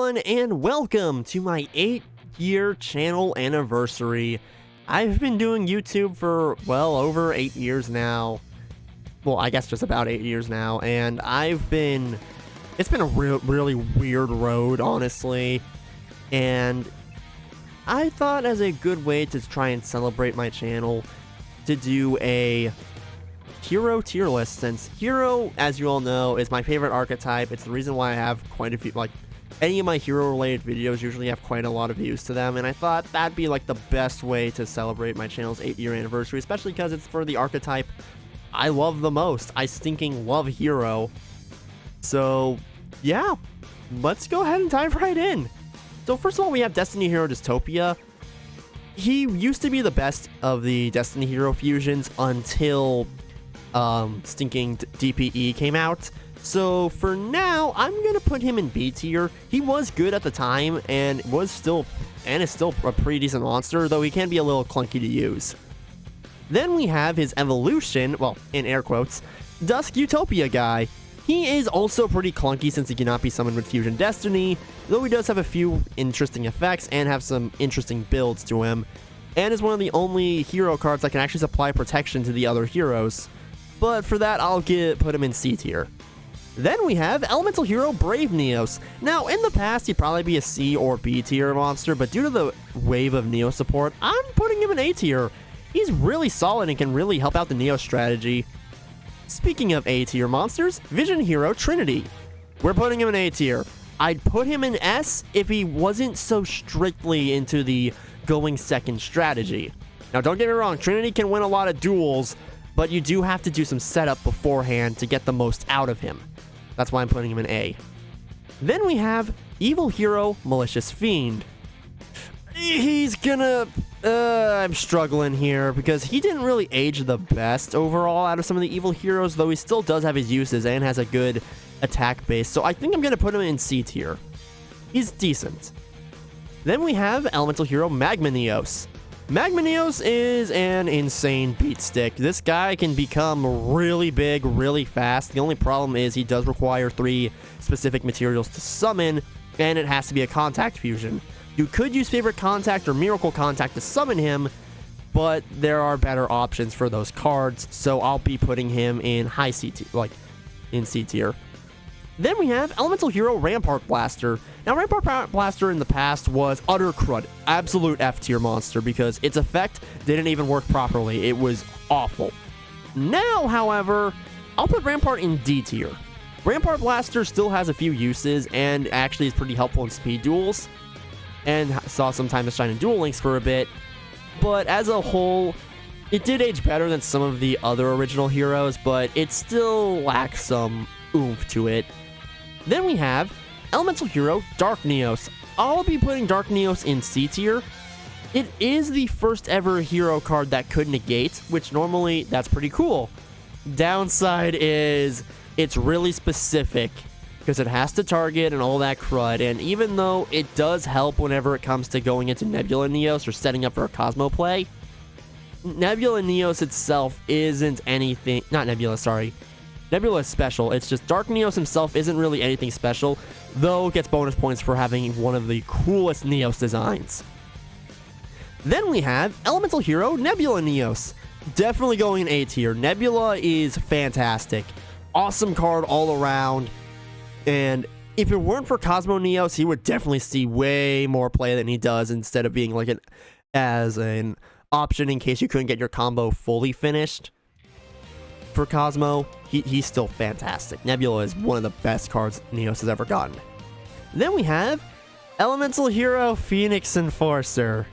everyone, and welcome to my 8-year channel anniversary. I've been doing YouTube for, well, over 8 years now. Well, I guess just about 8 years now, and it's been a really weird road, honestly. And I thought as a good way to try and celebrate my channel to do a hero tier list, since hero, as you all know, is my favorite archetype. It's the reason why I have quite a few, like, any of my hero related videos usually have quite a lot of views to them, and I thought that'd be like the best way to celebrate my channel's 8-year anniversary, especially because it's for the archetype I love the most. I stinking love hero. So yeah, let's go ahead and dive right in. So first of all, we have Destiny Hero Dystopia. He used to be the best of the Destiny Hero fusions until stinking DPE came out. So for now, I'm gonna put him in B tier. He was good at the time and is still a pretty decent monster, though he can be a little clunky to use. Then we have his evolution, well, in air quotes, Dusk Utopia guy. He is also pretty clunky since he cannot be summoned with Fusion Destiny, though he does have a few interesting effects and have some interesting builds to him, and is one of the only hero cards that can actually supply protection to the other heroes. But for that, I'll put him in C tier. Then we have Elemental Hero Brave Neos. Now, in the past, he'd probably be a C or B tier monster, but due to the wave of Neo support, I'm putting him in A tier. He's really solid and can really help out the Neo strategy. Speaking of A tier monsters, Vision Hero Trinity. We're putting him in A tier. I'd put him in S if he wasn't so strictly into the going second strategy. Now, don't get me wrong, Trinity can win a lot of duels, but you do have to do some setup beforehand to get the most out of him. That's why I'm putting him in A. Then we have Evil Hero Malicious Fiend. He's gonna... I'm struggling here because he didn't really age the best overall out of some of the evil heroes, though he still does have his uses and has a good attack base, so I think I'm gonna put him in C tier. He's decent. Then we have Elemental Hero Magma Neos. Magma Neos is an insane beat stick. This guy can become really big, really fast. The only problem is he does require 3 specific materials to summon, and it has to be a contact fusion. You could use Favorite Contact or Miracle Contact to summon him, but there are better options for those cards, so I'll be putting him in high C tier, like in C tier. Then we have Elemental Hero Rampart Blaster. Now, Rampart Blaster in the past was utter crud, absolute F tier monster, because its effect didn't even work properly. It was awful. Now, however, I'll put Rampart in D tier. Rampart Blaster still has a few uses and actually is pretty helpful in speed duels, and saw some time to shine in Duel Links for a bit, but as a whole, it did age better than some of the other original heroes, but it still lacks some oomph to it. Then we have Elemental Hero Dark Neos. I'll be putting Dark Neos in C tier. It is the first ever hero card that could negate, which normally that's pretty cool. Downside is it's really specific because it has to target and all that crud, and even though it does help whenever it comes to going into Nebula Neos or setting up for a Cosmo play, Nebula Neos itself isn't anything, not Nebula, sorry. Nebula is special, it's just Dark Neos himself isn't really anything special, though gets bonus points for having one of the coolest Neos designs. Then we have Elemental Hero Nebula Neos. Definitely going in A tier. Nebula is fantastic. Awesome card all around. And if it weren't for Cosmo Neos, he would definitely see way more play than he does, instead of being like an option in case you couldn't get your combo fully finished. For Cosmo, he's still fantastic. Nebula is one of the best cards Neos has ever gotten. Then we have Elemental Hero Phoenix Enforcer.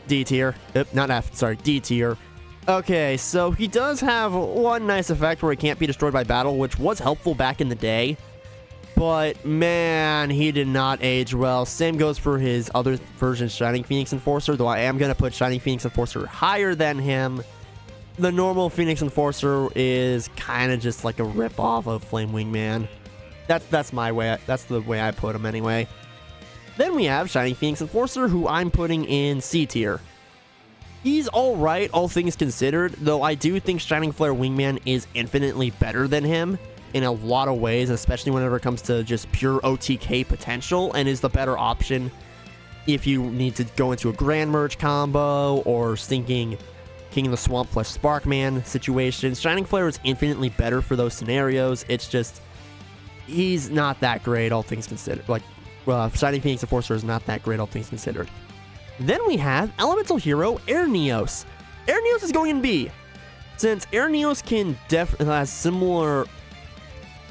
D tier. Not F, sorry, D tier. Okay, so he does have one nice effect where he can't be destroyed by battle, which was helpful back in the day. But man, he did not age well. Same goes for his other version, Shining Phoenix Enforcer, though I am going to put Shining Phoenix Enforcer higher than him. The normal Phoenix Enforcer is kind of just like a rip-off of Flame Wingman. That's my way. That's the way I put him anyway. Then we have Shining Phoenix Enforcer, who I'm putting in C tier. He's alright, all things considered, though I do think Shining Flare Wingman is infinitely better than him. in a lot of ways, especially whenever it comes to just pure OTK potential, and is the better option if you need to go into a Grand Merge combo or stinking King of the Swamp plus Sparkman situations. Shining Flare is infinitely better for those scenarios. It's just, he's not that great, all things considered. Like, Shining Phoenix Enforcer is not that great, all things considered. Then we have Elemental Hero Air Neos. Air Neos is going in B, since Air Neos can has similar.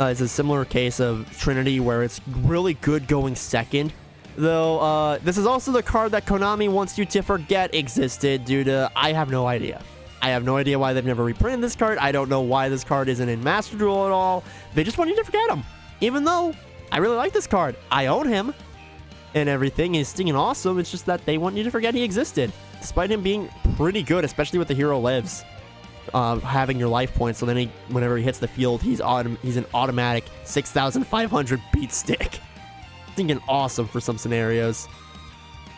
It's a similar case of Trinity where it's really good going second. Though, this is also the card that Konami wants you to forget existed due to, I have no idea. I have no idea why they've never reprinted this card. I don't know why this card isn't in Master Duel at all. They just want you to forget him. Even though I really like this card. I own him and everything. He's stinging awesome. It's just that they want you to forget he existed. Despite him being pretty good, especially with the hero lives. Having your life points, so then whenever he hits the field, he's an automatic 6,500 beat stick. Thinking awesome for some scenarios.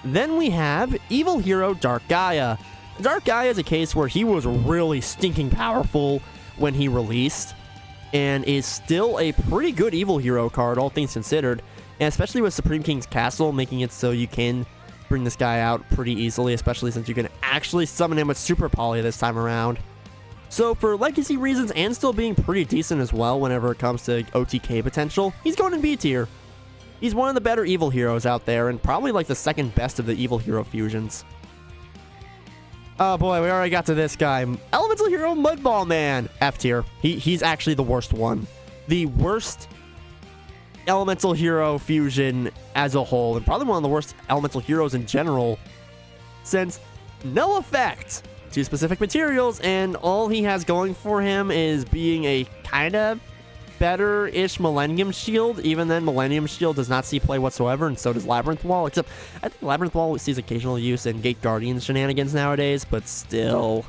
Then we have Evil Hero Dark Gaia. Dark Gaia is a case where he was really stinking powerful when he released, and is still a pretty good Evil Hero card, all things considered, and especially with Supreme King's Castle, making it so you can bring this guy out pretty easily, especially since you can actually summon him with Super Poly this time around. So for legacy reasons and still being pretty decent as well whenever it comes to OTK potential, he's going in B tier. He's one of the better Evil Heroes out there, and probably like the second best of the Evil Hero fusions. Oh boy, we already got to this guy. Elemental Hero Mudball Man. F tier. He's actually the worst one. The worst Elemental Hero fusion as a whole, and probably one of the worst Elemental Heroes in general, since no effect to specific materials, and all he has going for him is being a kind of better-ish Millennium Shield. Even then, Millennium Shield does not see play whatsoever, and so does Labyrinth Wall, except I think Labyrinth Wall sees occasional use in Gate Guardian shenanigans nowadays, but still.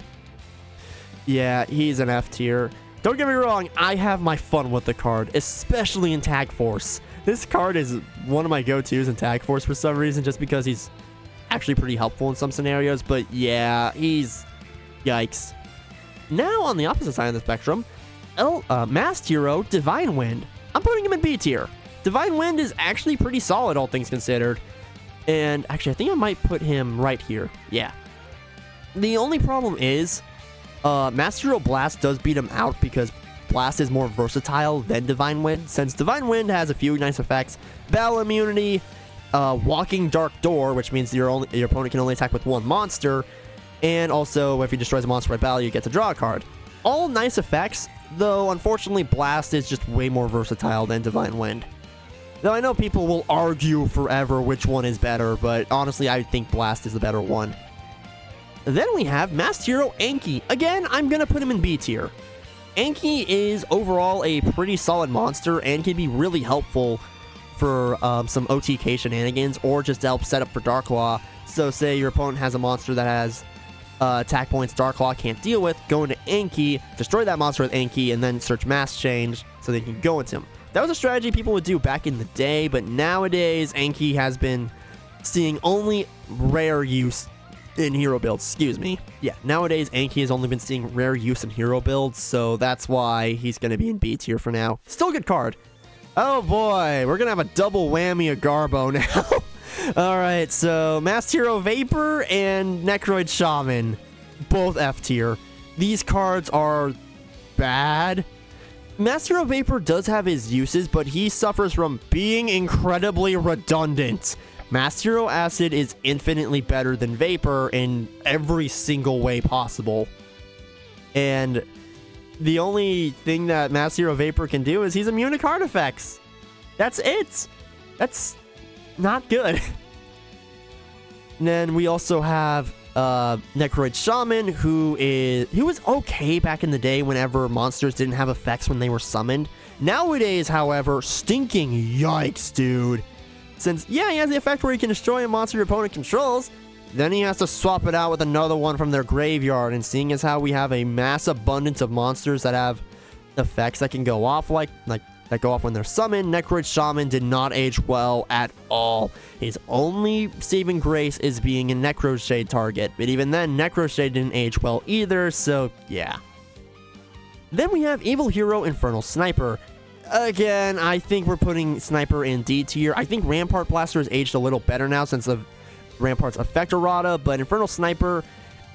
Yeah, he's an F tier. Don't get me wrong, I have my fun with the card, especially in Tag Force. This card is one of my go-tos in Tag Force for some reason, just because he's actually pretty helpful in some scenarios, but yeah, he's yikes. Now, on the opposite side of the spectrum, Masked Hero Divine Wind. I'm putting him in B tier. Divine Wind is actually pretty solid, all things considered. And actually, I think I might put him right here. Yeah. The only problem is, Masked Hero Blast does beat him out because Blast is more versatile than Divine Wind. Since Divine Wind has a few nice effects, Battle Immunity, Walking Dark Door, which means your opponent can only attack with one monster, and also if he destroys a monster by battle, you get to draw a card. All nice effects, though unfortunately Blast is just way more versatile than Divine Wind. Though I know people will argue forever which one is better, but honestly I think Blast is the better one. Then we have Masked Hero Anki. Again, I'm gonna put him in B tier. Anki is overall a pretty solid monster and can be really helpful for some OTK shenanigans, or just to help set up for Darklaw. So say your opponent has a monster that has attack points Darklaw can't deal with, go into Anki, destroy that monster with Anki, and then search Mass Change so they can go into him. That was a strategy people would do back in the day, but nowadays Anki has been seeing only rare use in hero builds, excuse me. Yeah, nowadays Anki has only been seeing rare use in hero builds, so that's why he's going to be in B tier for now. Still a good card. Oh boy, we're going to have a double whammy of Garbo now. Alright, so Masked Hero Vapor and Necroid Shaman, both F tier. These cards are bad. Masked Hero Vapor does have his uses, but he suffers from being incredibly redundant. Masked Hero Acid is infinitely better than Vapor in every single way possible. And the only thing that Masked Hero Vapor can do is he's immune to card effects. That's it. That's not good. And then we also have Necroid Shaman, who was okay back in the day whenever monsters didn't have effects when they were summoned. Nowadays, however, stinking yikes, dude. Since, yeah, he has the effect where he can destroy a monster your opponent controls, then he has to swap it out with another one from their graveyard. And seeing as how we have a mass abundance of monsters that have effects that can go off like that go off when they're summoned, Necroid Shaman did not age well at all. His only saving grace is being a Necroshade target, but even then, Necroshade didn't age well either, so yeah. Then we have Evil Hero Infernal Sniper. Again, I think we're putting Sniper in D tier. I think Rampart Blaster has aged a little better now since the Rampart's effect errata, but Infernal Sniper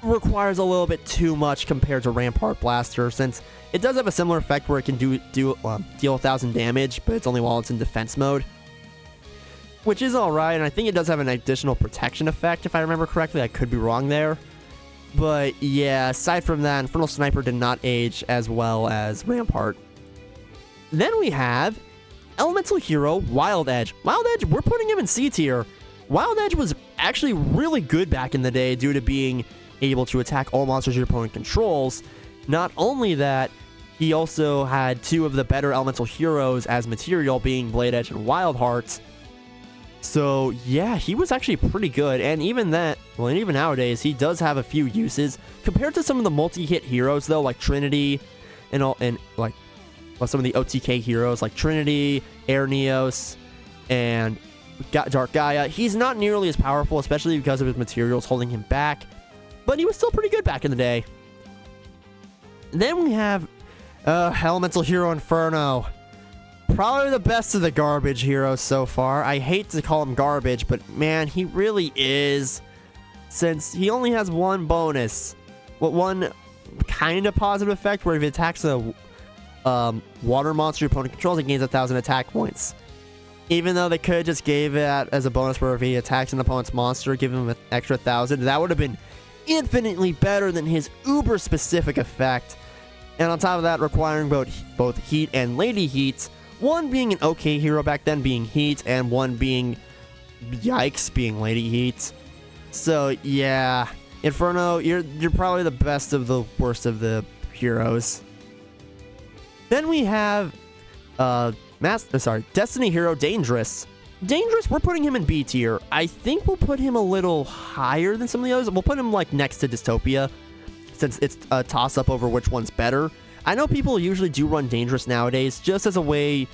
requires a little bit too much compared to Rampart Blaster, since it does have a similar effect where it can deal 1,000 damage, but it's only while it's in defense mode, which is alright, and I think it does have an additional protection effect, if I remember correctly. I could be wrong there. But yeah, aside from that, Infernal Sniper did not age as well as Rampart. Then we have Elemental Hero Wild Edge. Wild Edge, we're putting him in C tier. Wild Edge was actually really good back in the day due to being able to attack all monsters your opponent controls. Not only that, he also had two of the better elemental heroes as material, being Blade Edge and Wild Heart. So yeah, he was actually pretty good, and even nowadays, he does have a few uses. Compared to some of the multi-hit heroes though, like Trinity, some of the OTK heroes like Trinity, Air Neos, and Dark Gaia, he's not nearly as powerful, especially because of his materials holding him back, but he was still pretty good back in the day. Then we have Elemental Hero Inferno. Probably the best of the garbage heroes so far. I hate to call him garbage, but man, he really is, since he only has one bonus. Well, one kind of positive effect where if he attacks a water monster your opponent controls, it gains 1,000 attack points. Even though they could have just gave it as a bonus where if he attacks an opponent's monster, give him an extra 1,000. That would have been infinitely better than his uber specific effect. And on top of that, requiring both Heat and Lady Heat. One being an okay hero back then, being Heat, and one being, yikes, being Lady Heat. So yeah, Inferno, you're probably the best of the worst of the heroes. Then we have Destiny Hero Dangerous. Dangerous, we're putting him in B tier. I think we'll put him a little higher than some of the others. We'll put him like next to Dystopia, since it's a toss-up over which one's better. I know people usually do run Dangerous nowadays just as a way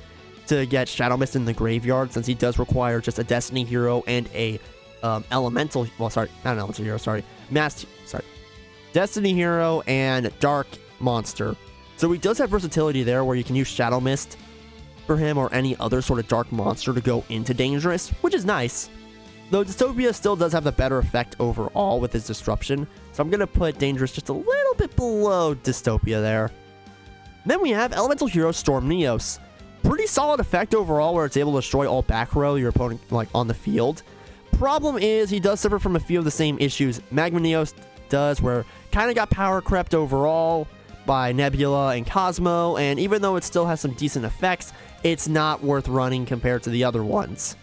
to get Shadow Mist in the graveyard, since he does require just a Destiny Hero and a Destiny Hero and Dark Monster. So he does have versatility there where you can use Shadow Mist for him or any other sort of dark monster to go into Dangerous, which is nice. Though Dystopia still does have the better effect overall with his Disruption, so I'm going to put Dangerous just a little bit below Dystopia there. Then we have Elemental Hero Storm Neos. Pretty solid effect overall where it's able to destroy all back row your opponent on the field. Problem is he does suffer from a few of the same issues Magma Neos does, where kind of got power crept overall by Nebula and Cosmo, and even though it still has some decent effects, it's not worth running compared to the other ones.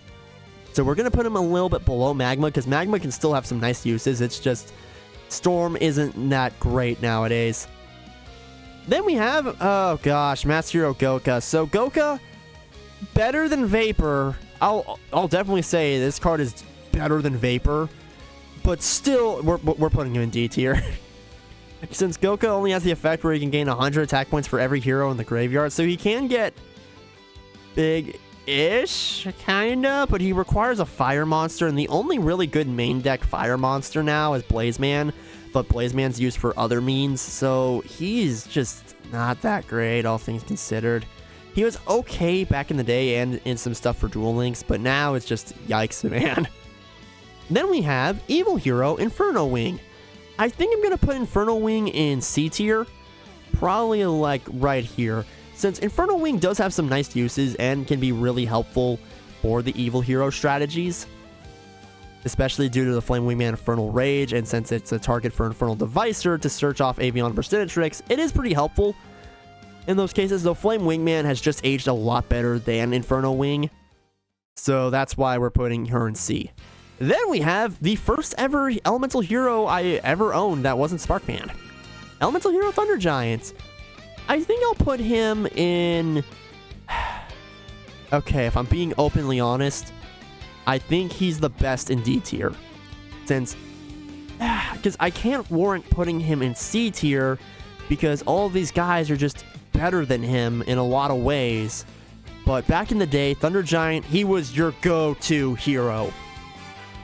So we're going to put him a little bit below Magma, because Magma can still have some nice uses. It's just Storm isn't that great nowadays. Then we have, oh gosh, Master Hero Goka. So Goka, better than Vapor. I'll definitely say this card is better than Vapor, but still, we're putting him in D tier. Since Goka only has the effect where he can gain 100 attack points for every hero in the graveyard, so he can get big-ish, kinda, but he requires a fire monster, and the only really good main deck fire monster now is Blazeman, but Blazeman's used for other means, so he's just not that great, all things considered. He was okay back in the day and in some stuff for Duel Links, but now it's just yikes, man. Then we have Evil Hero Inferno Wing. I think I'm going to put Inferno Wing in C tier, probably like right here, since Inferno Wing does have some nice uses and can be really helpful for the Evil Hero strategies, especially due to the Flame Wingman Infernal Rage, and since it's a target for Infernal Devicer to search off Avion Burstinatrix, it is pretty helpful in those cases, though Flame Wingman has just aged a lot better than Inferno Wing, so that's why we're putting her in C. Then we have the first ever Elemental Hero I ever owned that wasn't Sparkman. Elemental Hero Thunder Giant. I think I'll put him in... Okay, if I'm being openly honest, I think he's the best in D tier. Since... Because I can't warrant putting him in C tier, because all of these guys are just better than him in a lot of ways. But back in the day, Thunder Giant, he was your go-to hero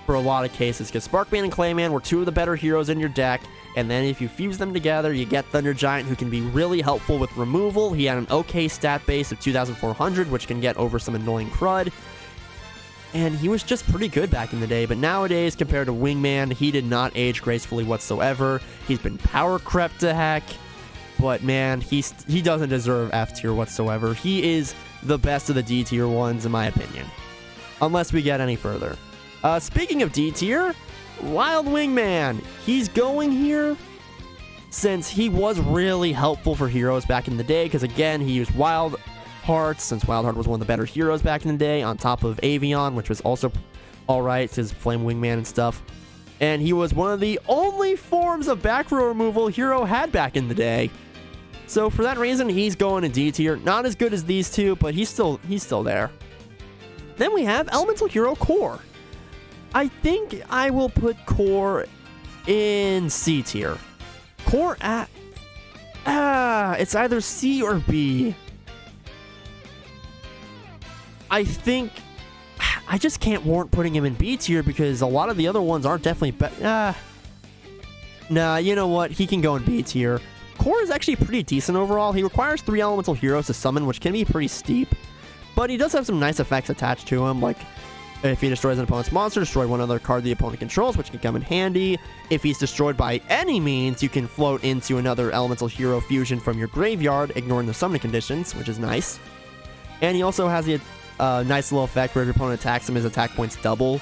for a lot of cases, because Sparkman and Clayman were two of the better heroes in your deck. And then if you fuse them together, you get Thunder Giant, who can be really helpful with removal. He had an okay stat base of 2,400, which can get over some annoying crud. And he was just pretty good back in the day. But nowadays, compared to Wingman, he did not age gracefully whatsoever. He's been power crept to heck. But man, he doesn't deserve F tier whatsoever. He is the best of the D tier ones, in my opinion. Unless we get any further. Speaking of D tier, Wild Wingman. He's going here since he was really helpful for heroes back in the day. Because again, he used Wild Heart, since Wild Heart was one of the better heroes back in the day, on top of Avion, which was also alright, his Flame Wingman and stuff. And he was one of the only forms of back row removal hero had back in the day. So for that reason, he's going in D tier. Not as good as these two, but he's still there. Then we have Elemental Hero Core. I think I will put Core in C tier. Core at... it's either C or B. I think... I just can't warrant putting him in B tier because a lot of the other ones aren't definitely better. Nah, you know what? He can go in B tier. Core is actually pretty decent overall. He requires 3 elemental heroes to summon, which can be pretty steep. But he does have some nice effects attached to him, like if he destroys an opponent's monster, destroy one other card the opponent controls, which can come in handy. If he's destroyed by any means, you can float into another elemental hero fusion from your graveyard, ignoring the summoning conditions, which is nice. And he also has the nice little effect where if your opponent attacks him, his attack points double,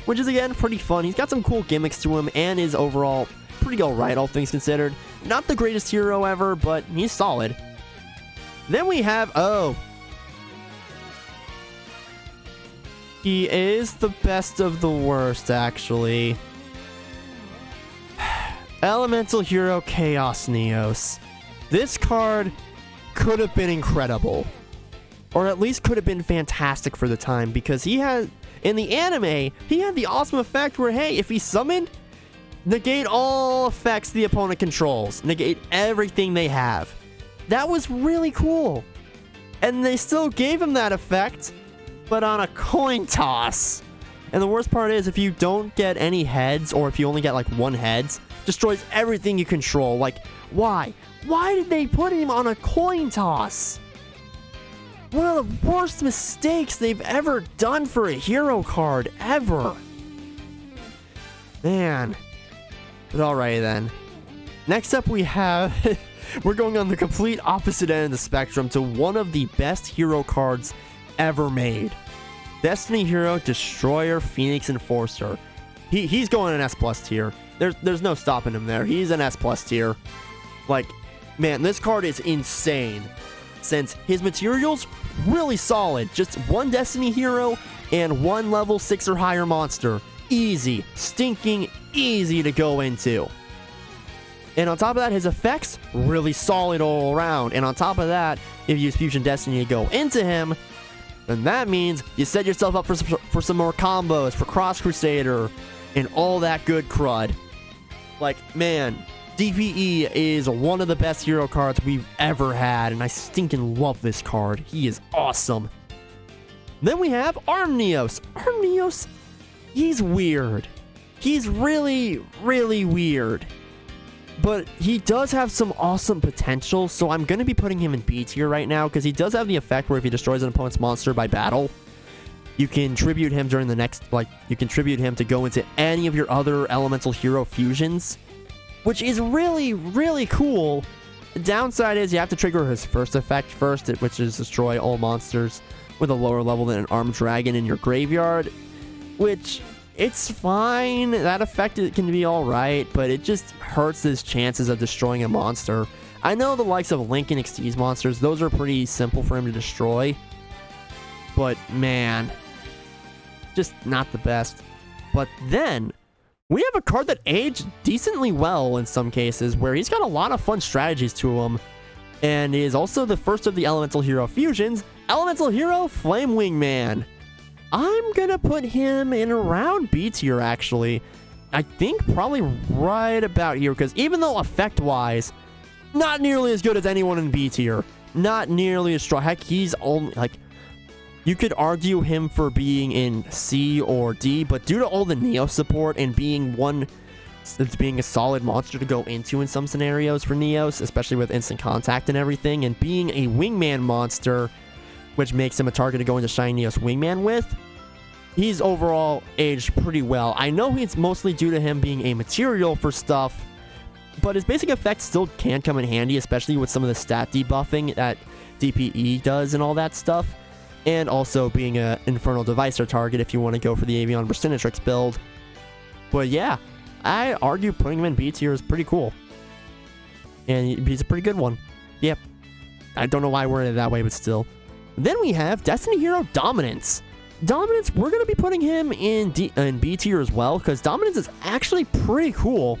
which is, again, pretty fun. He's got some cool gimmicks to him and is overall pretty alright, all things considered. Not the greatest hero ever, but he's solid. Then we have... he is the best of the worst, actually. Elemental Hero Chaos Neos. This card could have been incredible. Or at least could have been fantastic for the time, because he had... in the anime, he had the awesome effect where, hey, if he summoned... negate all effects the opponent controls. Negate everything they have. That was really cool. And they still gave him that effect, but on a coin toss. And the worst part is, if you don't get any heads, or if you only get like 1 heads, destroys everything you control. Like, why? Why did they put him on a coin toss? One of the worst mistakes they've ever done for a hero card, ever. Man. But alright then. Next up we have... we're going on the complete opposite end of the spectrum to one of the best hero cards ever made. Destiny Hero Destroyer Phoenix Enforcer. He's going in S+ tier. There's no stopping him there. He's an S+ tier. Like, man, this card is insane. Since his material's really solid. Just 1 Destiny Hero and 1 level 6 or higher monster. Easy. Stinking easy to go into. And on top of that, his effects, really solid all around. And on top of that, if you use Fusion Destiny to go into him, then that means you set yourself up for some more combos, for Cross Crusader, and all that good crud. Like, man, DPE is one of the best hero cards we've ever had, and I stinking love this card. He is awesome. Then we have Arm Neos. Arm Neos, he's weird. He's really, really weird. But he does have some awesome potential, so I'm going to be putting him in B tier right now, because he does have the effect where if he destroys an opponent's monster by battle, you can tribute him during the next, you can tribute him to go into any of your other elemental hero fusions, which is really, really cool. The downside is you have to trigger his first effect first, which is destroy all monsters with a lower level than an armed dragon in your graveyard, which... it's fine. That effect can be alright, but it just hurts his chances of destroying a monster. I know the likes of Link and Xyz monsters, those are pretty simple for him to destroy. But man, just not the best. But then, we have a card that aged decently well in some cases, where he's got a lot of fun strategies to him. And is also the first of the Elemental Hero fusions, Elemental Hero Flame Wingman. I'm gonna put him in around B tier, actually. I think probably right about here, because even though effect-wise, not nearly as good as anyone in B tier. Not nearly as strong. Heck, he's only, you could argue him for being in C or D, but due to all the Neo support and being one it's being a solid monster to go into in some scenarios for Neos, especially with instant contact and everything, and being a wingman monster, which makes him a target to go into Shiny Neos wingman with. He's overall aged pretty well. I know it's mostly due to him being a material for stuff, but his basic effects still can come in handy, especially with some of the stat debuffing that DPE does and all that stuff, and also being an Infernal Devicer target if you want to go for the Avian Burstinatrix build. But yeah, I argue putting him in B tier is pretty cool, and he's a pretty good one. Yep. I don't know why we're in it that way, but still. Then we have Destiny Hero Dominance. Dominance, we're going to be putting him in B tier as well, because Dominance is actually pretty cool,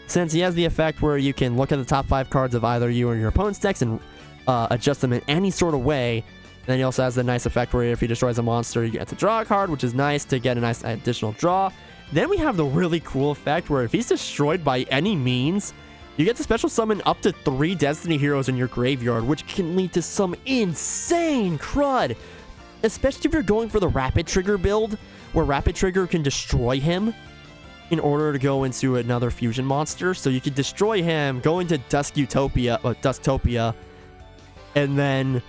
since he has the effect where you can look at the top 5 cards of either you or your opponent's decks and adjust them in any sort of way. And then he also has the nice effect where if he destroys a monster, you get to draw a card, which is nice to get a nice additional draw. Then we have the really cool effect where if he's destroyed by any means, you get to special summon up to 3 Destiny Heroes in your graveyard, which can lead to some insane crud. Especially if you're going for the Rapid Trigger build, where Rapid Trigger can destroy him in order to go into another fusion monster. So you could destroy him, go into Dusktopia, and then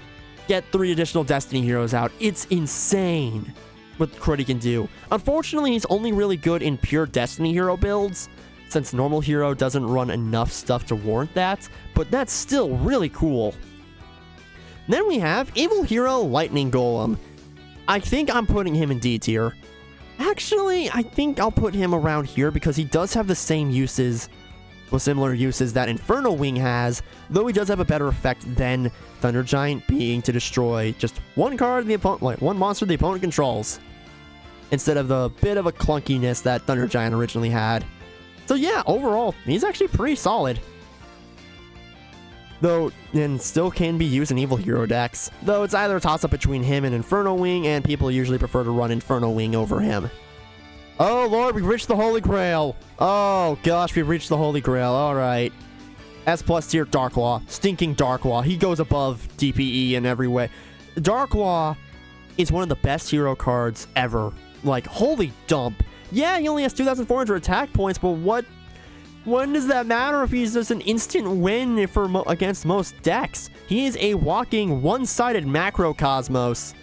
get 3 additional Destiny Heroes out. It's insane what crud he can do. Unfortunately, he's only really good in pure Destiny Hero builds, since normal hero doesn't run enough stuff to warrant that, but that's still really cool. Then we have Evil Hero Lightning Golem. I think I'm putting him in D tier. Actually, I think I'll put him around here because he does have the same uses, or similar uses that Inferno Wing has, though he does have a better effect than Thunder Giant, being to destroy just one card the opponent, like one monster the opponent controls, instead of the bit of a clunkiness that Thunder Giant originally had. So yeah, overall, he's actually pretty solid. Though, and still can be used in Evil Hero decks. Though it's either a toss-up between him and Inferno Wing, and people usually prefer to run Inferno Wing over him. Oh lord, we've reached the Holy Grail! Oh gosh, we've reached the Holy Grail, alright. S+ tier Darklaw. Stinking Darklaw. He goes above DPE in every way. Darklaw is one of the best hero cards ever. Like, holy dump. Yeah, he only has 2,400 attack points, but when does that matter if he's just an instant win against most decks? He is a walking one-sided macrocosmos,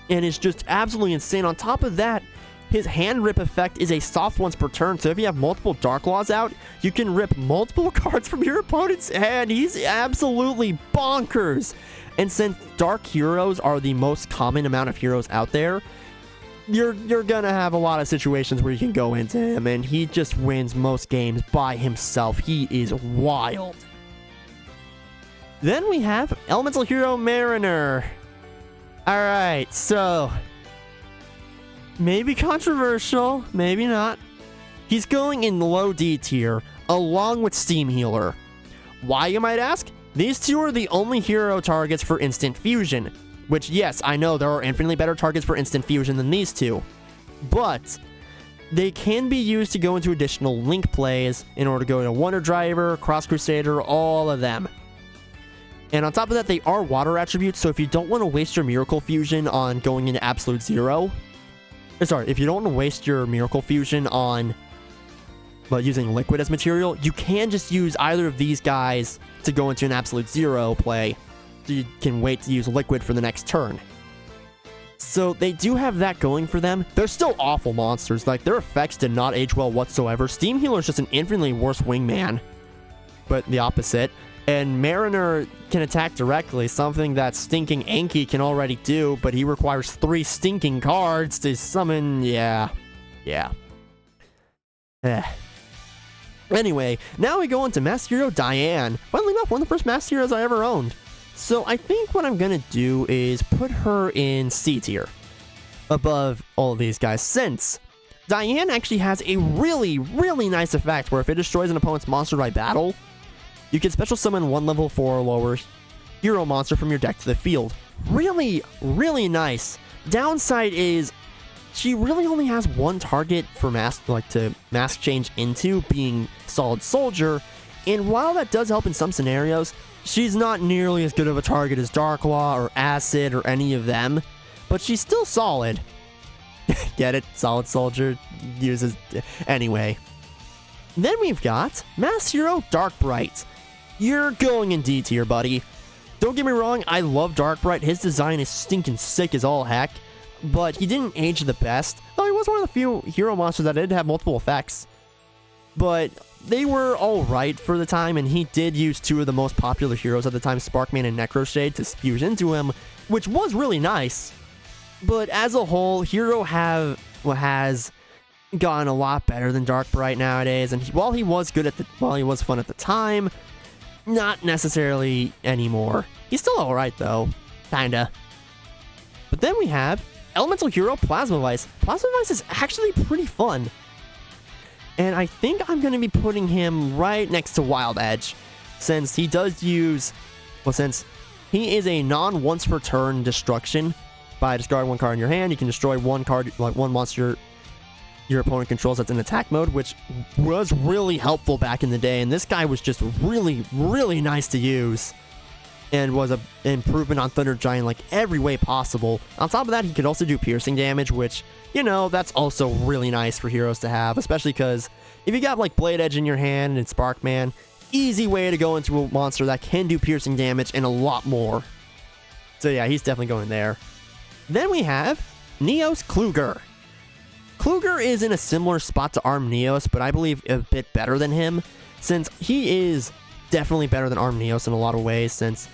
and is just absolutely insane. On top of that, his hand rip effect is a soft once per turn, so if you have multiple Darklaws out, you can rip multiple cards from your opponent's hand. He's absolutely bonkers. And since Dark Heroes are the most common amount of heroes out there, you're gonna have a lot of situations where you can go into him, and he just wins most games by himself. He is wild. Then we have Elemental Hero Mariner. Alright, so maybe controversial, maybe not. He's going in low D tier, along with Steam Healer. Why, you might ask? These two are the only hero targets for instant fusion. Which, yes, I know there are infinitely better targets for instant fusion than these two. But they can be used to go into additional link plays in order to go into Wonder Driver, Cross Crusader, all of them. And on top of that, they are water attributes, so if you don't want to waste your Miracle Fusion on going into Absolute Zero... Sorry, if you don't want to waste your Miracle Fusion on using Liquid as material, you can just use either of these guys to go into an Absolute Zero play. You can wait to use Liquid for the next turn. So they do have that going for them. They're still awful monsters. Like, their effects did not age well whatsoever. Steam Healer is just an infinitely worse wingman, but the opposite. And Mariner can attack directly, something that Stinking Anki can already do, but he requires 3 stinking cards to summon. Yeah. Anyway, now we go into Master Hero Diane. Funnily enough, one of the first Master Heroes I ever owned. So I think what I'm gonna do is put her in C tier above all of these guys, since Diane actually has a really nice effect where if it destroys an opponent's monster by battle, you can special summon 1 level 4 or lower hero monster from your deck to the field. Really nice. Downside is she really only has one target for to mask change into, being Solid Soldier, and while that does help in some scenarios, she's not nearly as good of a target as Darklaw or Acid or any of them, but she's still solid. Get it? Solid Soldier uses... Anyway. Then we've got Mass Hero Dark Bright. You're going in D tier, buddy. Don't get me wrong, I love Dark Bright. His design is stinking sick as all heck, but he didn't age the best. Though he was one of the few hero monsters that did have multiple effects. But they were alright for the time, and he did use two of the most popular heroes at the time, Sparkman and Necroshade, to fuse into him, which was really nice. But as a whole, Hero has gotten a lot better than Dark Bright nowadays, and while he was fun at the time, not necessarily anymore. He's still alright though, kinda. But then we have Elemental Hero Plasma Vice. Plasma Vice is actually pretty fun. And I think I'm going to be putting him right next to Wild Edge, since he does use, since he is a non-once per turn destruction. By discarding one card in your hand, you can destroy one monster your opponent controls that's in attack mode, which was really helpful back in the day, and this guy was just really, really nice to use, and was an improvement on Thunder Giant like every way possible. On top of that, he could also do piercing damage, which, you know, that's also really nice for heroes to have, especially because if you got like Blade Edge in your hand and Sparkman, easy way to go into a monster that can do piercing damage and a lot more. So yeah, he's definitely going there. Then we have Neos Kluger. Kluger is in a similar spot to Arm Neos, but I believe a bit better than him, since he is definitely better than Arm Neos in a lot of ways, since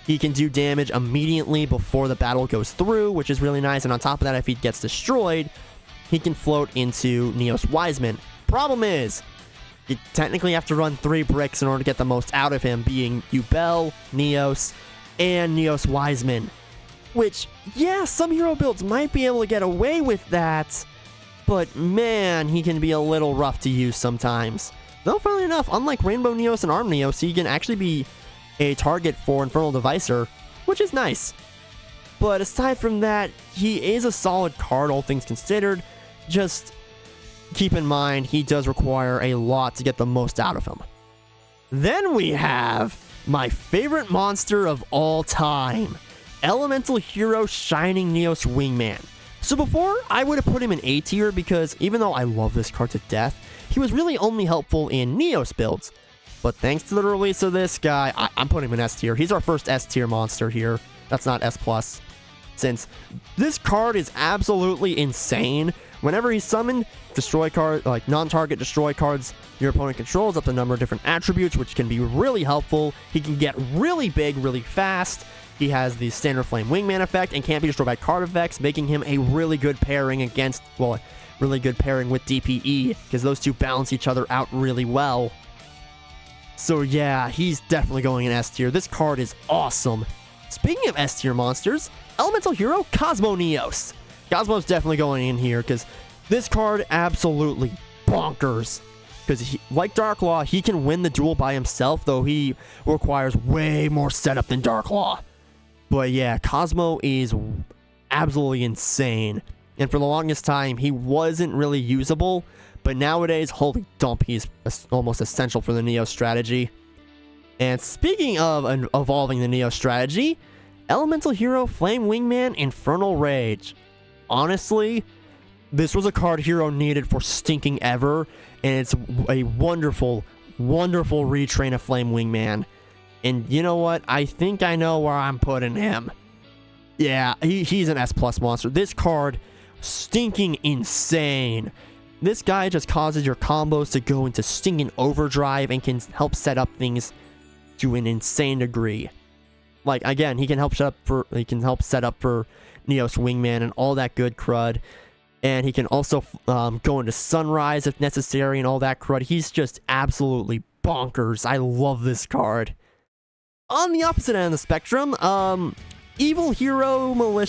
he can do damage immediately before the battle goes through, which is really nice, and on top of that, if he gets destroyed, he can float into Neos Wiseman. Problem is, you technically have to run 3 bricks in order to get the most out of him, being Yubel, Neos, and Neos Wiseman. Which, yeah, some hero builds might be able to get away with that, but man, he can be a little rough to use sometimes. Though, funnily enough, unlike Rainbow Neos and Arm Neos, he can actually be a target for Infernal Devicer, which is nice. But aside from that, he is a solid card, all things considered. Just keep in mind, he does require a lot to get the most out of him. Then we have my favorite monster of all time, Elemental Hero Shining Neos Wingman. So before, I would have put him in A tier because even though I love this card to death, he was really only helpful in Neos builds. But thanks to the release of this guy, I'm putting him in S tier. He's our first S tier monster here. That's not S+. Since this card is absolutely insane. Whenever he's summoned, destroy card, like non-target destroy cards your opponent controls up to a number of different attributes, which can be really helpful. He can get really big really fast. He has the standard Flame Wingman effect and can't be destroyed by card effects, making him a really good pairing against, well, really good pairing with DPE, because those two balance each other out really well. So yeah, he's definitely going in S tier. This card is awesome. Speaking of S tier monsters, Elemental Hero Cosmo Neos. Cosmo's definitely going in here, because this card absolutely bonkers. Because like Darklaw, he can win the duel by himself, though he requires way more setup than Darklaw. But yeah, Cosmo is absolutely insane. And for the longest time, he wasn't really usable. But nowadays, holy dump, he's almost essential for the Neo strategy. And speaking of evolving the Neo strategy, Elemental Hero Flame Wingman Infernal Rage. Honestly, this was a card Hero needed for stinking ever. And it's a wonderful, wonderful retrain of Flame Wingman. And you know what? I think I know where I'm putting him. Yeah, he's an S+ monster. This card, stinking insane. This guy just causes your combos to go into stinking overdrive and can help set up things to an insane degree. Like, again, he can help set up for Neos Wingman and all that good crud. And he can also go into Sunrise if necessary and all that crud. He's just absolutely bonkers. I love this card. On the opposite end of the spectrum, Evil Hero Wild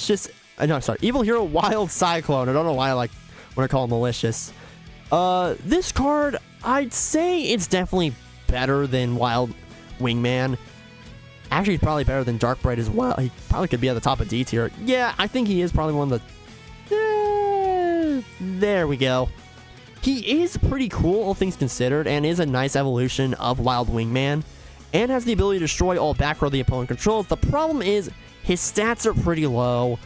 Cyclone. I don't know why I want to call him malicious. This card, I'd say it's definitely better than Wild Wingman. Actually, he's probably better than Dark Bright as well. He probably could be at the top of D tier. Yeah, I think he is probably one of the... there we go. He is pretty cool, all things considered, and is a nice evolution of Wild Wingman, and has the ability to destroy all back row the opponent controls. The problem is, his stats are pretty low,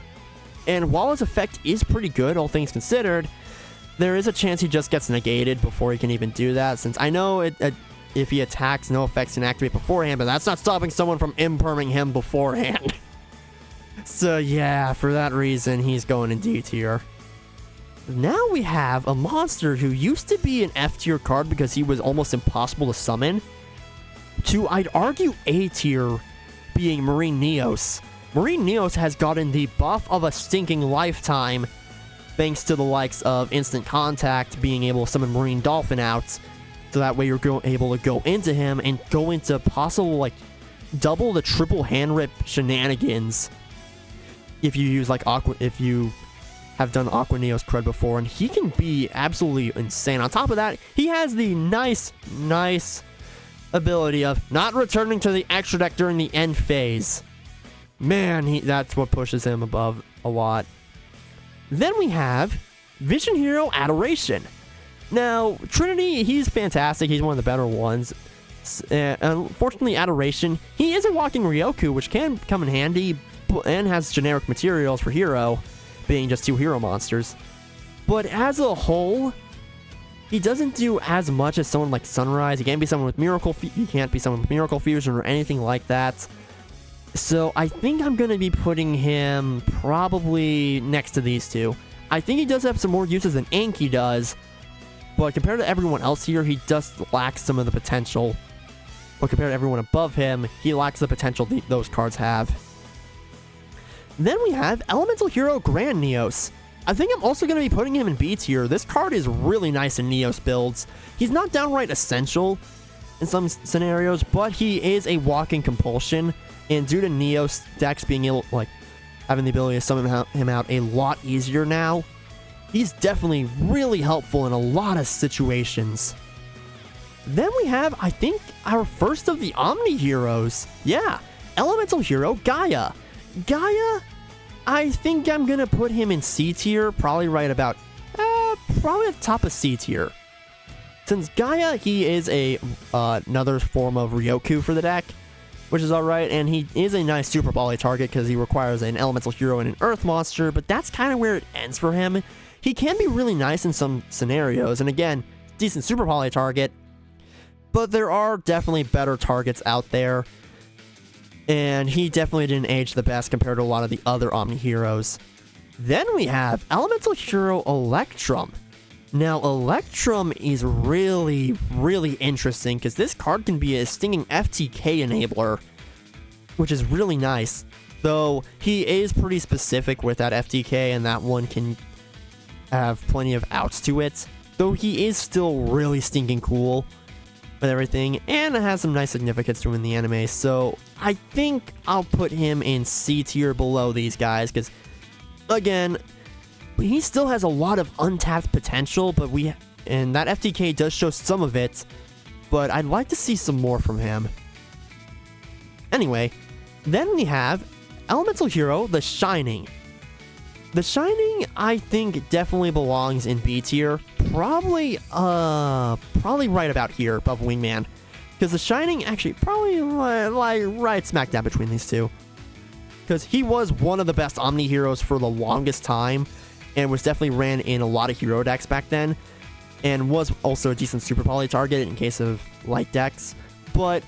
and while his effect is pretty good, all things considered, there is a chance he just gets negated before he can even do that, since I know if he attacks, no effects can activate beforehand, but that's not stopping someone from imperming him beforehand. So yeah, for that reason, he's going in D tier. Now we have a monster who used to be an F tier card because he was almost impossible to summon, to, I'd argue, A tier, being Marine Neos. Marine Neos has gotten the buff of a stinking lifetime thanks to the likes of Instant Contact, being able to summon Marine Dolphin out, so that way you're able to go into him and go into possible, like, double the triple hand rip shenanigans if you use, like, if you have done Aqua Neos cred before, and he can be absolutely insane. On top of that, he has the nice ability of not returning to the extra deck during the end phase. Man, that's what pushes him above a lot. Then we have Vision Hero Adoration. Now, Trinity, he's fantastic. He's one of the better ones. Unfortunately, Adoration, he is a walking Ryoku, which can come in handy and has generic materials for hero, being just 2 hero monsters. But as a whole, he doesn't do as much as someone like Sunrise. He can't be someone with Miracle Fusion or anything like that. So I think I'm going to be putting him probably next to these two. I think he does have some more uses than Anki does, but compared to everyone else here, he just lacks some of the potential. But compared to everyone above him, he lacks the potential those cards have. Then we have Elemental Hero Grand Neos. I think I'm also going to be putting him in B tier. This card is really nice in Neos builds. He's not downright essential in some scenarios, but he is a walking compulsion. And due to Neos decks being able, like, having the ability to summon him out a lot easier now, he's definitely really helpful in a lot of situations. Then we have, I think, our first of the Omni Heroes. Yeah, Elemental Hero Gaia. Gaia, I think I'm going to put him in C tier, probably right about, probably at the top of C tier. Since Gaia, he is another form of Ryoku for the deck, which is alright, and he is a nice Super Poly target because he requires an Elemental Hero and an Earth monster, but that's kind of where it ends for him. He can be really nice in some scenarios, and again, decent Super Poly target, but there are definitely better targets out there, and he definitely didn't age the best compared to a lot of the other Omni Heroes. Then we have Elemental Hero Electrum. Now, Electrum is really, really interesting because this card can be a stinging FTK enabler, which is really nice. Though, he is pretty specific with that FTK, and that one can have plenty of outs to it. Though he is still really stinking cool with everything, and it has some nice significance to him in the anime. So, I think I'll put him in C tier below these guys, because, again, he still has a lot of untapped potential, and that FTK does show some of it, but I'd like to see some more from him. Anyway, then we have Elemental Hero, The Shining. The Shining, I think, definitely belongs in B tier, probably right about here, above Wingman, because The Shining actually probably like right smack dab between these two, because he was one of the best Omni Heroes for the longest time, and was definitely ran in a lot of hero decks back then, and was also a decent Super Poly target in case of light decks, but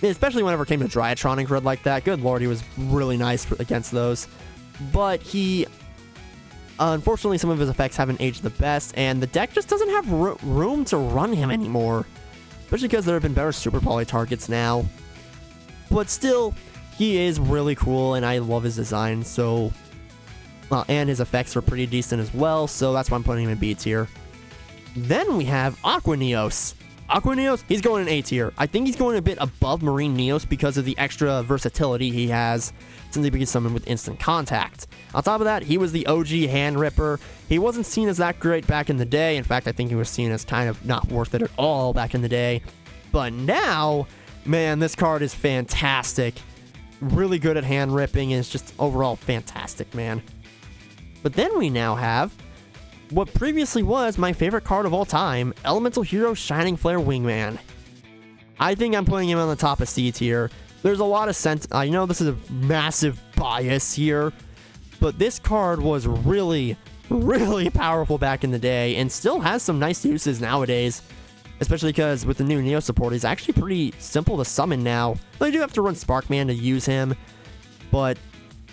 especially whenever it came to Dryatron and grid like that, good lord, he was really nice against those. But he, unfortunately, some of his effects haven't aged the best, and the deck just doesn't have room to run him anymore, especially because there have been better Super Poly targets now. But still, he is really cool, and I love his design, so... and his effects are pretty decent as well, so that's why I'm putting him in B tier. Then we have Aqua Neos. Aqua Neos, he's going in A tier. I think he's going a bit above Marine Neos because of the extra versatility he has since he can summon with Instant Contact. On top of that, he was the OG Hand Ripper. He wasn't seen as that great back in the day. In fact, I think he was seen as kind of not worth it at all back in the day. But now, man, this card is fantastic. Really good at hand ripping, and it's just overall fantastic, man. But then we now have what previously was my favorite card of all time, Elemental Hero Shining Flare Wingman. I think I'm putting him on the top of C tier. There's a lot of I know this is a massive bias here, but this card was really, really powerful back in the day and still has some nice uses nowadays. Especially because with the new Neo support, he's actually pretty simple to summon now. Though you do have to run Sparkman to use him. But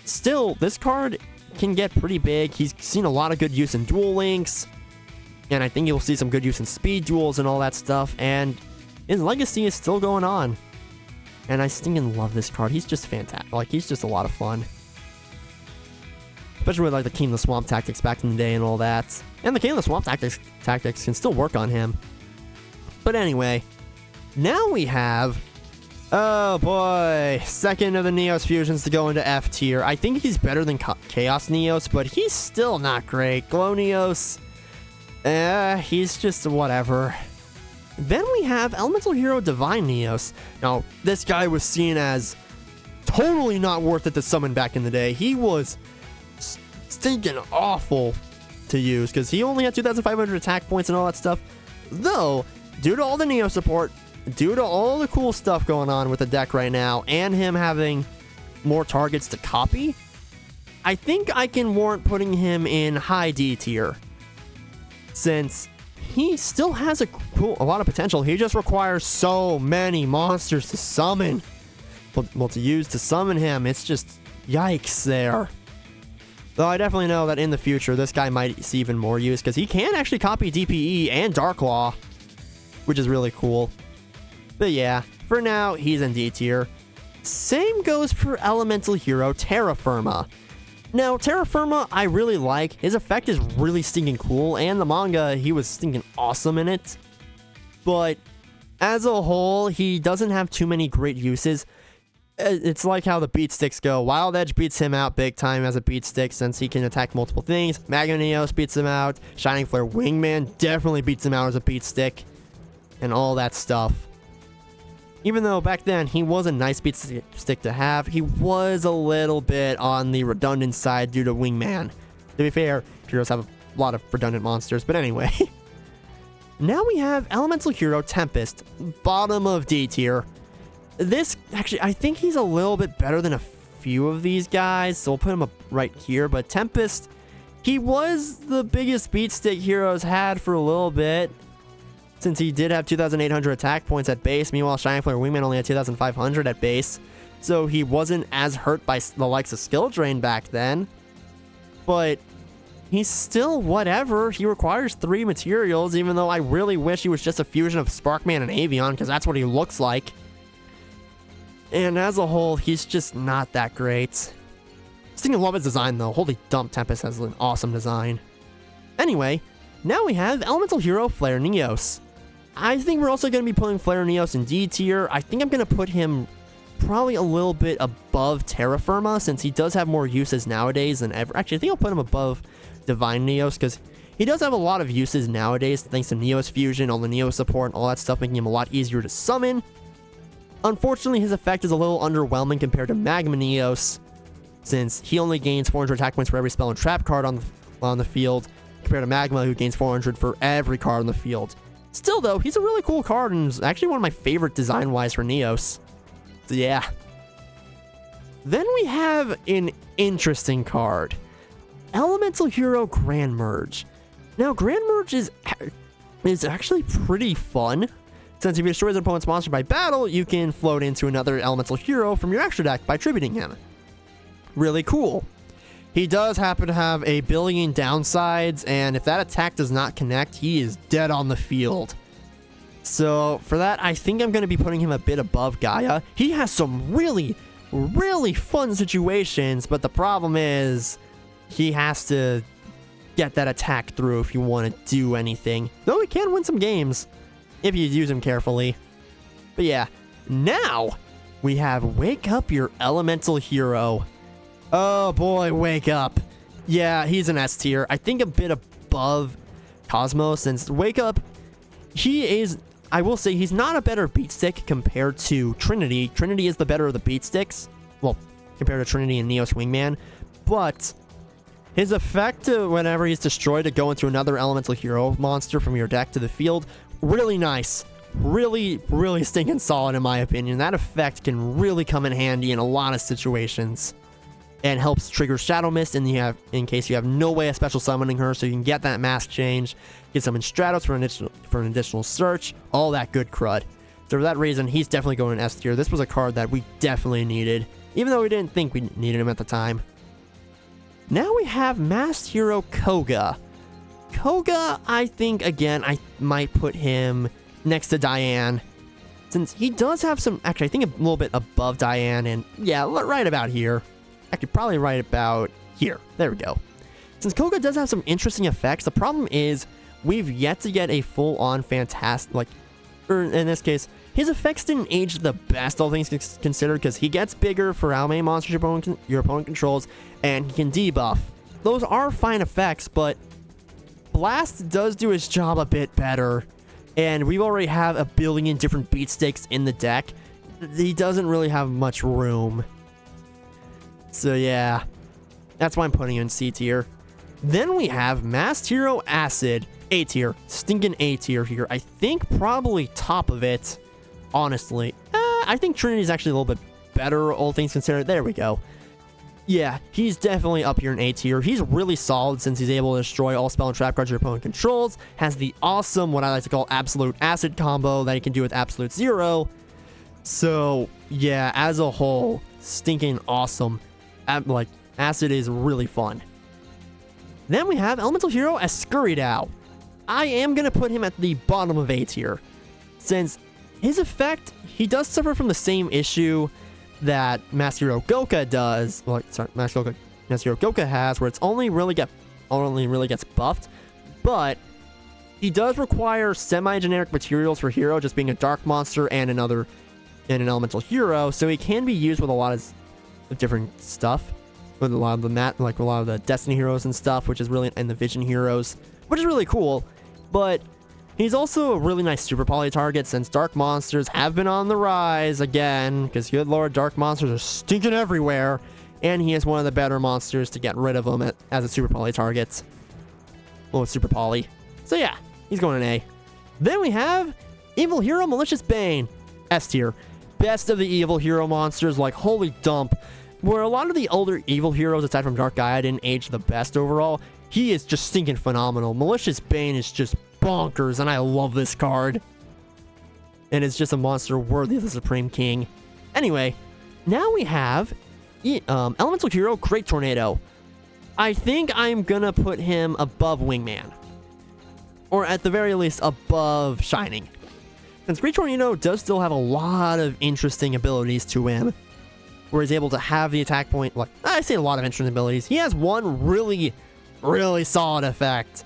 still, this card can get pretty big. He's seen a lot of good use in Duel Links. And I think you'll see some good use in Speed Duels and all that stuff. And his legacy is still going on. And I stinking love this card. He's just fantastic. Like, he's just a lot of fun. Especially with like the King of the Swamp tactics back in the day and all that. And the King of the Swamp tactics can still work on him. But anyway, now we have, oh boy, second of the Neos fusions to go into F tier. I think he's better than Chaos Neos, but he's still not great. Glow Neos, he's just whatever. Then we have Elemental Hero Divine Neos. Now, this guy was seen as totally not worth it to summon back in the day. He was stinking awful to use because he only had 2,500 attack points and all that stuff. Though, due to all the Neo support, due to all the cool stuff going on with the deck right now, and him having more targets to copy, I think I can warrant putting him in high D tier. Since he still has a lot of potential. He just requires so many monsters to summon. Well, to use to summon him, it's just yikes there. Though I definitely know that in the future, this guy might see even more use, because he can actually copy DPE and Dark Law, which is really cool. But yeah, for now, he's in D tier. Same goes for Elemental Hero Terra Firma. Now, Terra Firma, I really like. His effect is really stinking cool, and the manga, he was stinking awesome in it. But as a whole, he doesn't have too many great uses. It's like how the beat sticks go. Wild Edge beats him out big time as a beat stick since he can attack multiple things. Magma Neos beats him out. Shining Flare Wingman definitely beats him out as a beat stick. And all that stuff. Even though back then he was a nice beat stick to have, he was a little bit on the redundant side due to Wingman. To be fair, heroes have a lot of redundant monsters, but anyway. Now we have Elemental Hero Tempest, bottom of D tier. This, actually, I think he's a little bit better than a few of these guys, so we'll put him up right here. But Tempest, he was the biggest beat stick heroes had for a little bit, since he did have 2,800 attack points at base. Meanwhile, Shining Flare Wingman only had 2,500 at base, so he wasn't as hurt by the likes of Skill Drain back then. But he's still whatever. He requires 3 materials, even though I really wish he was just a fusion of Sparkman and Avion, because that's what he looks like. And as a whole, he's just not that great. Still love his design, though. Holy dump, Tempest has an awesome design. Anyway, now we have Elemental Hero Flare Neos. I think we're also going to be putting Flare Neos in D tier. I think I'm going to put him probably a little bit above Terra Firma, since he does have more uses nowadays than ever. Actually, I think I'll put him above Divine Neos, because he does have a lot of uses nowadays, thanks to Neos Fusion, all the Neo support, and all that stuff, making him a lot easier to summon. Unfortunately, his effect is a little underwhelming compared to Magma Neos, since he only gains 400 attack points for every spell and trap card on the field, compared to Magma, who gains 400 for every card on the field. Still, though, he's a really cool card, and is actually one of my favorite design-wise for Neos. So, yeah. Then we have an interesting card. Elemental Hero Grand Merge. Now, Grand Merge is actually pretty fun, since if you destroy an opponent's monster by battle, you can float into another Elemental Hero from your extra deck by tributing him. Really cool. He does happen to have a billion downsides, and if that attack does not connect, he is dead on the field. So for that, I think I'm going to be putting him a bit above Gaia. He has some really, really fun situations, but the problem is he has to get that attack through if you want to do anything. Though he can win some games if you use him carefully. But yeah, now we have Wake Up Your Elemental Hero. Oh boy, Wake Up. Yeah, he's an S tier. I think a bit above Cosmos, since Wake Up, he is, I will say, he's not a better beat stick compared to Trinity. Trinity is the better of the beat sticks. Well, compared to Trinity and Neos Wingman. But his effect whenever he's destroyed to go into another Elemental Hero monster from your deck to the field, really nice. Really, really stinking solid in my opinion. That effect can really come in handy in a lot of situations. and helps trigger Shadow Mist in case you have no way of special summoning her, so you can get that mask change, get some Stratos for an additional search, all that good crud. So for that reason, he's definitely going in S tier. This was a card that we definitely needed, even though we didn't think we needed him at the time. Now we have Masked Hero Koga. Koga, I think, again, I might put him next to Diane, since he does have some, actually, I think a little bit above Diane, and yeah, right about here. Actually, probably right about here. There we go. Since Koga does have some interesting effects, the problem is we've yet to get a full-on fantastic, like, or in this case, his effects didn't age the best, all things considered, because he gets bigger for how many monsters your opponent controls, and he can debuff. Those are fine effects, but Blast does do his job a bit better, and we already have a billion different beat sticks in the deck. He doesn't really have much room. So yeah, that's why I'm putting him in C tier. Then we have Masked Hero Acid, A tier, stinking A tier here. I think probably top of it, honestly. I think Trinity's actually a little bit better, all things considered. There we go. Yeah, he's definitely up here in A tier. He's really solid since he's able to destroy all spell and trap cards your opponent controls. Has the awesome, what I like to call Absolute Acid combo that he can do with Absolute Zero. So yeah, as a whole, stinking awesome. Like, Acid is really fun. Then we have Elemental Hero Escuridow. I am going to put him at the bottom of A tier, since his effect, he does suffer from the same issue that Masked Hero Goka does. Well, sorry, Masked Hero Goka has, where it's only really gets buffed, but he does require semi-generic materials for hero, just being a dark monster and an elemental hero, so he can be used with a lot of different stuff, with a lot of the Destiny heroes and stuff, which is really, and the Vision heroes, which is really cool. But he's also a really nice super poly target, since dark monsters have been on the rise again, because good lord, dark monsters are stinking everywhere, and he is one of the better monsters to get rid of them as a super poly target. Well, super poly. So yeah, he's going in A. Then we have Evil Hero Malicious Bane, S tier. Best of the evil hero monsters, like holy dump. Where a lot of the older evil heroes, aside from Dark Gaia, didn't age the best overall, he is just stinking phenomenal. Malicious Bane is just bonkers, and I love this card. And it's just a monster worthy of the Supreme King. Anyway, now we have Elemental Hero Great Tornado. I think I'm gonna put him above Wingman, or at the very least above Shining, since Great Tornado does still have a lot of interesting abilities to him, where he's able to have the attack point, like, I say a lot of interesting abilities. He has one really, really solid effect,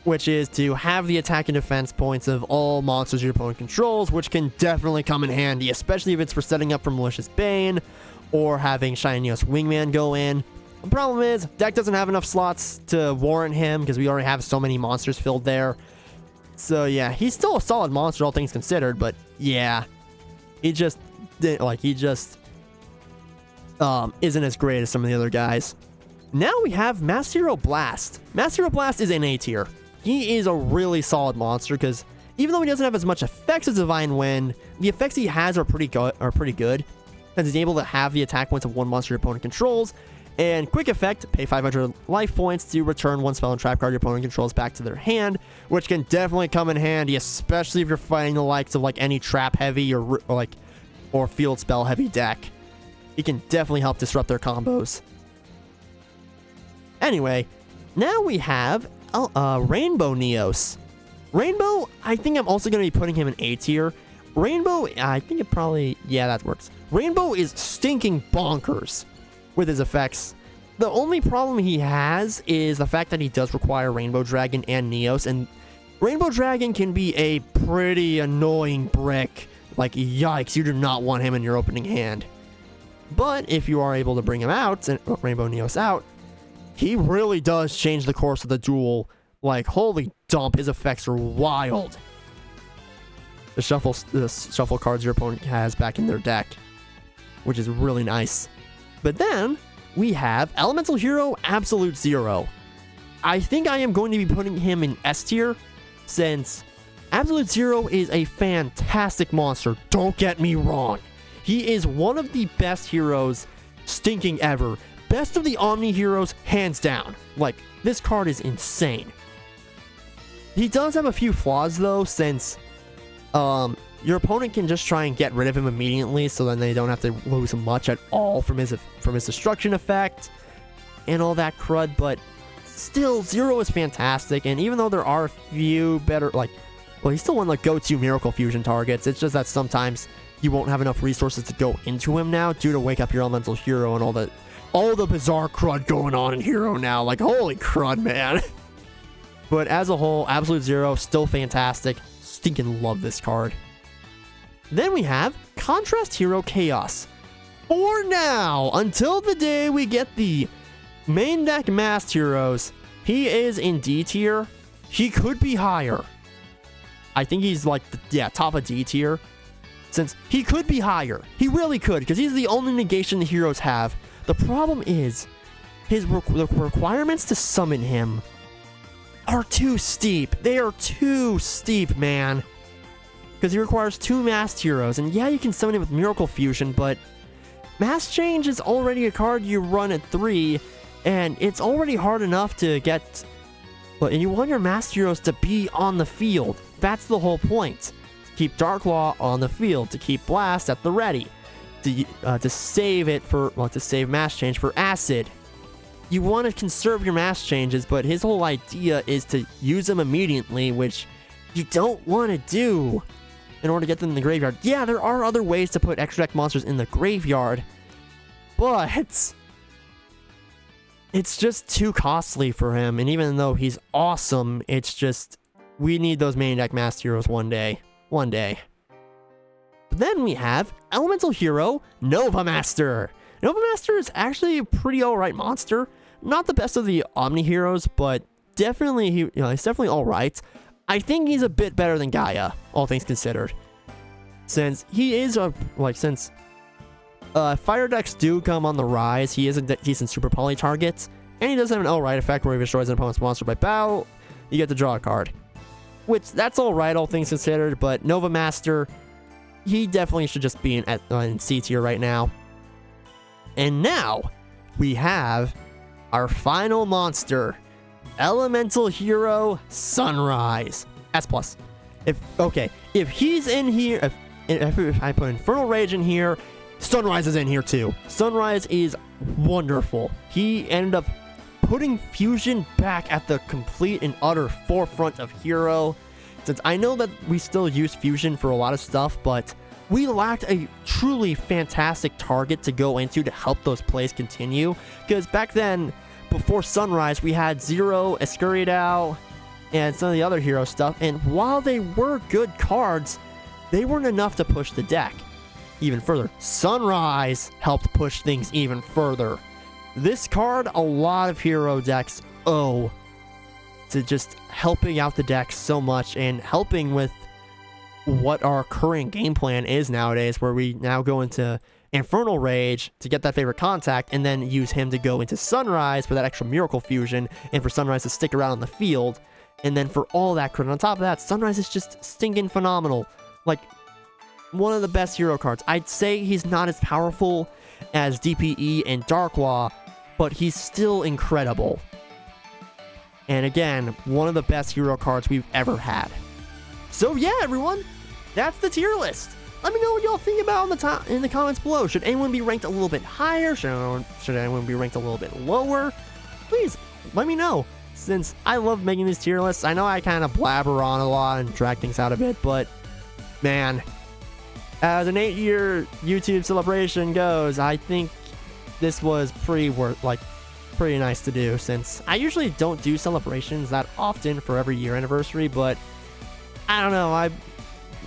which is to have the attack and defense points of all monsters your opponent controls, which can definitely come in handy, especially if it's for setting up for Malicious Bane, or having Shiny Neos Wingman go in. The problem is, deck doesn't have enough slots to warrant him, because we already have so many monsters filled there. So yeah, he's still a solid monster, all things considered, but yeah, he just isn't as great as some of the other guys. Now we have Masked Hero Blast. Masked Hero Blast is in A tier. He is a really solid monster, because even though he doesn't have as much effects as Divine Wind, the effects he has are pretty good, as he's able to have the attack points of one monster your opponent controls, and quick effect, pay 500 life points to return one spell and trap card your opponent controls back to their hand, which can definitely come in handy, especially if you're fighting the likes of like any trap heavy or field spell heavy deck. He can definitely help disrupt their combos. Anyway, now we have Rainbow Neos. Rainbow, I think I'm also going to be putting him in A tier. Rainbow, I think it probably, yeah, that works. Rainbow is stinking bonkers with his effects. The only problem he has is the fact that he does require Rainbow Dragon and Neos, and Rainbow Dragon can be a pretty annoying brick. Like, yikes, you do not want him in your opening hand. But if you are able to bring him out, and Rainbow Neos out, he really does change the course of the duel. Like, holy dump, his effects are wild. The shuffle cards your opponent has back in their deck, which is really nice. But then we have Elemental Hero Absolute Zero. I think I am going to be putting him in S tier, since Absolute Zero is a fantastic monster. Don't get me wrong. He is one of the best heroes stinking ever. best of the Omni heroes, hands down. Like, this card is insane. He does have a few flaws, though, since your opponent can just try and get rid of him immediately, so then they don't have to lose much at all from his destruction effect and all that crud. But still, Zero is fantastic, and even though there are a few better, like, well, he's still one of the go-to Miracle Fusion targets. It's just that sometimes you won't have enough resources to go into him now due to Wake Up Your Elemental Hero and all the bizarre crud going on in Hero now. Like, holy crud, man. But as a whole, Absolute Zero, still fantastic. Stinking love this card. Then we have Contrast Hero Chaos. For now, until the day we get the main deck masked heroes, he is in D tier. He could be higher. I think he's like, top of D tier. Since he could be higher. He really could, because he's the only negation the heroes have. The problem is, the requirements to summon him are too steep. They are too steep, man. Because he requires 2 masked heroes. And yeah, you can summon him with Miracle Fusion, but Mask Change is already a card you run at 3, and it's already hard enough to get... And you want your masked heroes to be on the field. That's the whole point. Keep Dark Law on the field, to keep Blast at the ready, to save it for, well, to save Mask Change for Acid. You want to conserve your Mask Changes, but his whole idea is to use them immediately, which you don't want to do in order to get them in the graveyard. Yeah, there are other ways to put extra deck monsters in the graveyard, but it's just too costly for him, and even though he's awesome, it's just, we need those main deck masked heroes one day. One day. But then we have Elemental Hero Nova Master. Nova Master is actually a pretty alright monster. Not the best of the Omni heroes, but definitely, he's definitely alright. I think he's a bit better than Gaia, all things considered. Since he is since fire decks do come on the rise, he is a decent super poly target, and he does have an alright effect where he destroys an opponent's monster by battle. You get to draw a card. Which, that's alright, all things considered, but Nova Master, he definitely should just be in C tier right now. And now, we have our final monster, Elemental Hero Sunrise. S+. If he's in here, if I put Infernal Rage in here, Sunrise is in here too. Sunrise is wonderful. He ended up putting Fusion back at the complete and utter forefront of Hero. Since I know that we still use Fusion for a lot of stuff, but we lacked a truly fantastic target to go into to help those plays continue. Because back then, before Sunrise, we had Zero, Escurial, and some of the other hero stuff, and while they were good cards, they weren't enough to push the deck even further. Sunrise helped push things even further. This card, a lot of hero decks owe to just helping out the deck so much and helping with what our current game plan is nowadays, where we now go into Infernal Rage to get that favorite contact and then use him to go into Sunrise for that extra Miracle Fusion and for Sunrise to stick around on the field. And then for all that credit, on top of that, Sunrise is just stinking phenomenal. Like, one of the best hero cards. I'd say he's not as powerful as DPE and Darklaw, but he's still incredible. And again, one of the best hero cards we've ever had. So yeah, everyone, that's the tier list. Let me know what y'all think about in the comments below. Should anyone be ranked a little bit higher? Should anyone be ranked a little bit lower? Please, let me know. Since I love making these tier lists, I know I kind of blabber on a lot and drag things out a bit, but man, as an 8-year YouTube celebration goes, I think this was pretty nice to do, since I usually don't do celebrations that often for every year anniversary, but I don't know,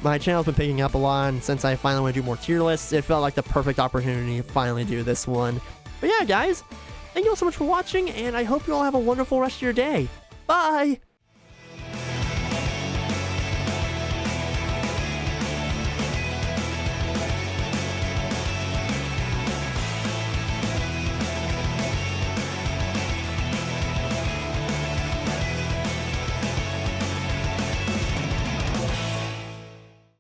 my channel's been picking up a lot, and since I finally want to do more tier lists, it felt like the perfect opportunity to finally do this one. But yeah, guys, thank you all so much for watching, and I hope you all have a wonderful rest of your day. Bye!